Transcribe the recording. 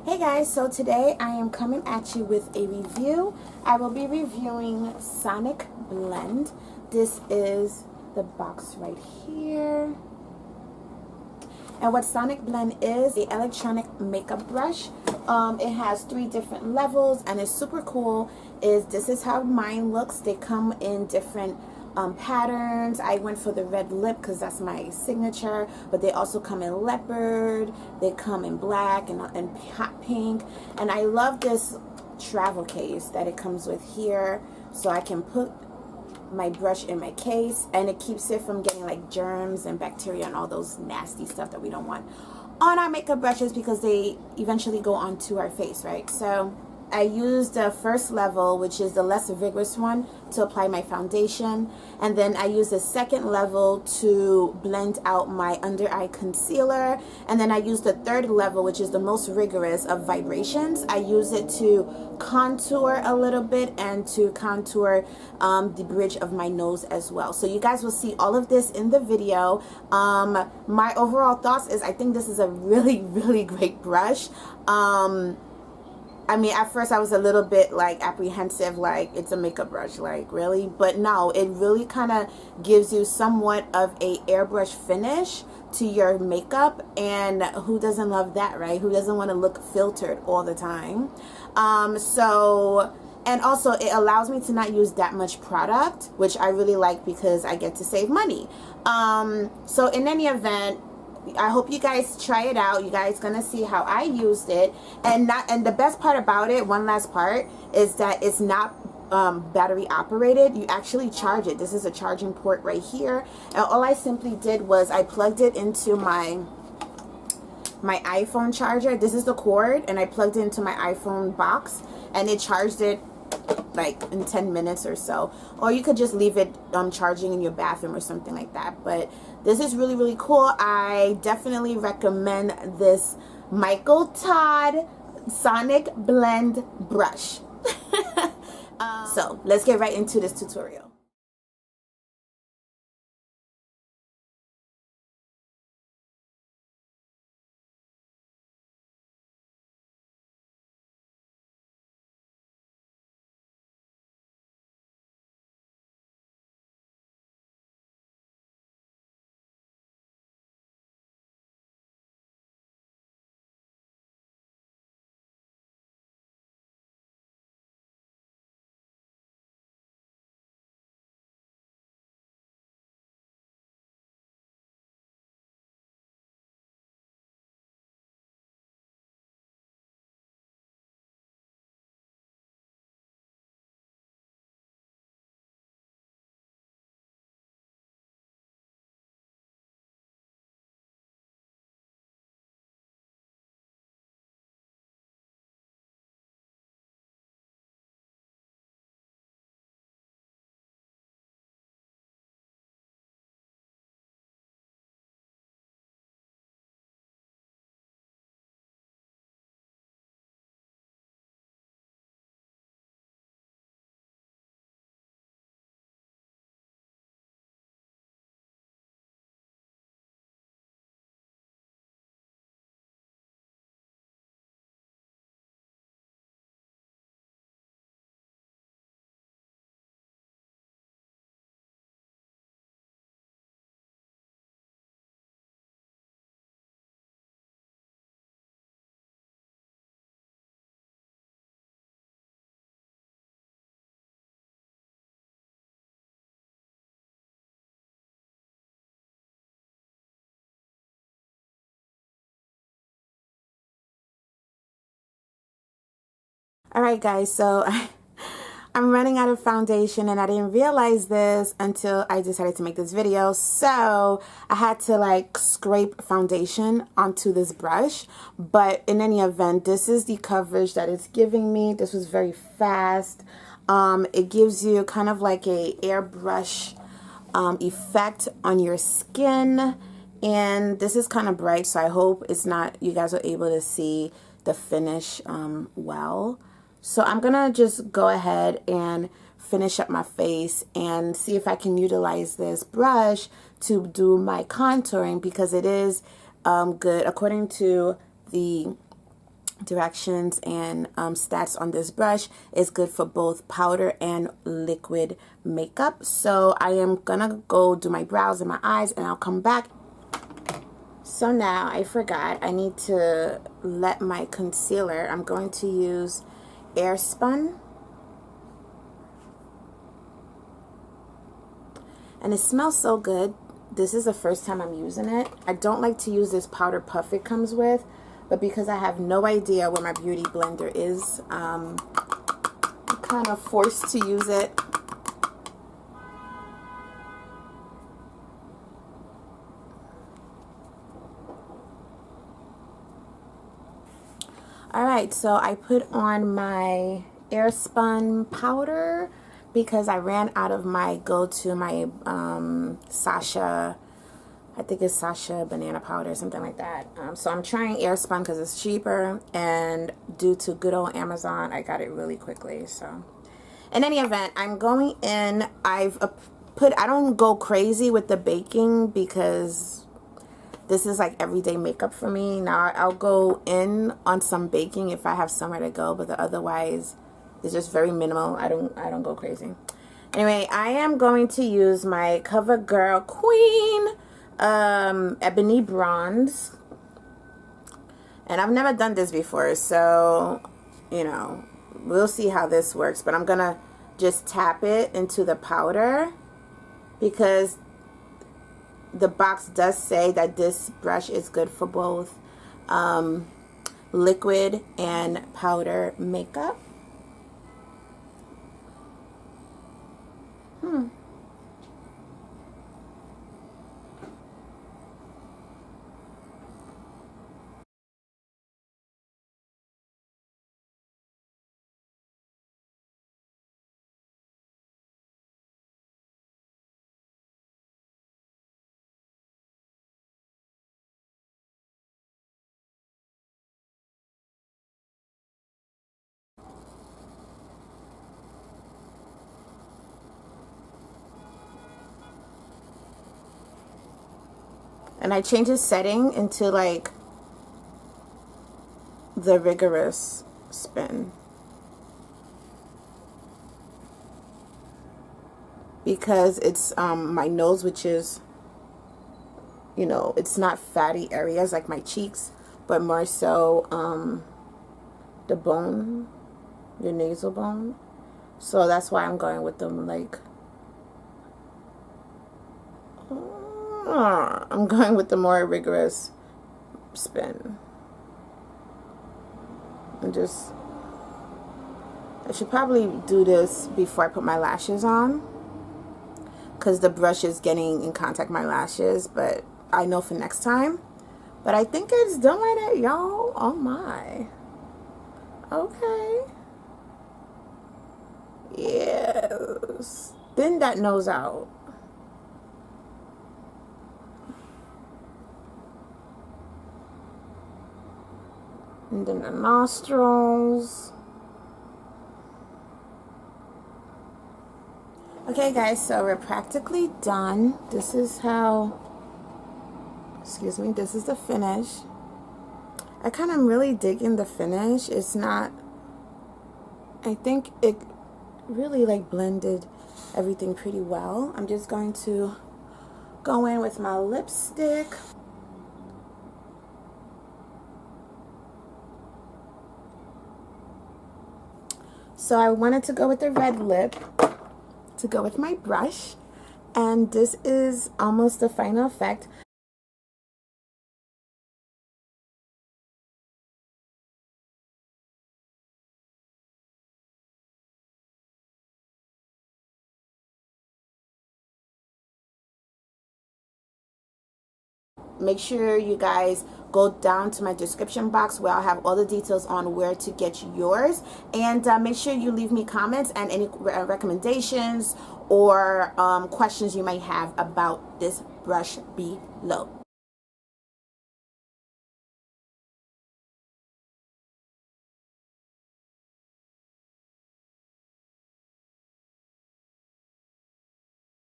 Hey guys, so today I am coming at you with a review. I will be reviewing Sonic Blend. This is the box right here. And what Sonic Blend is, the electronic makeup brush. It has 3 different levels and it's super cool. This is how mine looks. They come in different patterns. I went for the red lip because that's my signature, but they also come in leopard, they come in black and hot pink. And I love this travel case that it comes with here, so I can put my brush in my case and it keeps it from getting like germs and bacteria and all those nasty stuff that we don't want on our makeup brushes because they eventually go onto our face, right? So I used the first level, which is the less vigorous one, to apply my foundation, and then I used the second level to blend out my under eye concealer, and then I used the third level, which is the most rigorous, of vibrations. I use it to contour a little bit and to contour the bridge of my nose as well. So you guys will see all of this in the video. My overall thoughts is I think this is a really great brush. I mean, at first I was a little bit like apprehensive, like it's a makeup brush, like really? But no, it really kind of gives you somewhat of a airbrush finish to your makeup, and who doesn't love that, right? Who doesn't want to look filtered all the time? And also it allows me to not use that much product, which I really like because I get to save money. So in any event, I hope you guys try it out. You guys gonna see how I used it, and the best part about it, one last part, is that it's not battery operated. You actually charge it. This is a charging port right here, and all I simply did was I plugged it into my iPhone charger. This is the cord, and I plugged it into my iPhone box and it charged it like in 10 minutes or so. Or you could just leave it charging in your bathroom or something like that. But this is really cool. I definitely recommend this Michael Todd Sonic Blend brush. So let's get right into this tutorial. Alright guys, so I'm running out of foundation and I didn't realize this until I decided to make this video. So I had to like scrape foundation onto this brush. But in any event, this is the coverage that it's giving me. This was very fast. It gives you kind of like a airbrush effect on your skin. And this is kind of bright, so I hope it's not, you guys are able to see the finish well. So I'm gonna just go ahead and finish up my face and see if I can utilize this brush to do my contouring, because it is good according to the directions and stats on this brush. Is good for both powder and liquid makeup. So I am gonna go do my brows and my eyes, and I'll come back. So now I forgot, I need to let my concealer, I'm going to use Airspun, and it smells so good. This is the first time I'm using it. I don't like to use this powder puff it comes with, but because I have no idea where my beauty blender is, I'm kind of forced to use it. Alright, so I put on my Airspun powder because I ran out of my go-to, my Sasha, I think it's Sasha banana powder or something like that. So I'm trying Airspun because it's cheaper, and due to good old Amazon, I got it really quickly. So in any event, I'm going in, I don't go crazy with the baking because this is like everyday makeup for me. Now I'll go in on some baking if I have somewhere to go, but otherwise it's just very minimal. I don't go crazy. Anyway, I am going to use my CoverGirl Queen Ebony Bronze, and I've never done this before, so you know, we'll see how this works. But I'm gonna just tap it into the powder because the box does say that this brush is good for both liquid and powder makeup. And I changed the setting into like the rigorous spin because it's my nose, which is, you know, it's not fatty areas like my cheeks, but more so the bone, your nasal bone. So that's why I'm going with them like I'm going with the more rigorous spin. And just, I should probably do this before I put my lashes on because the brush is getting in contact with my lashes, but I know for next time. But I think it's done like that, y'all. Oh my. Okay. Yes. Thin that nose out. And then the nostrils. Okay guys, so we're practically done. This is how, excuse me, this is the finish. I kind of really digging the finish. It's not, I think it really like blended everything pretty well. I'm just going to go in with my lipstick. So I wanted to go with the red lip to go with my brush, and this is almost the final effect. Make sure you guys go down to my description box where I'll have all the details on where to get yours, and make sure you leave me comments and any recommendations or questions you might have about this brush below.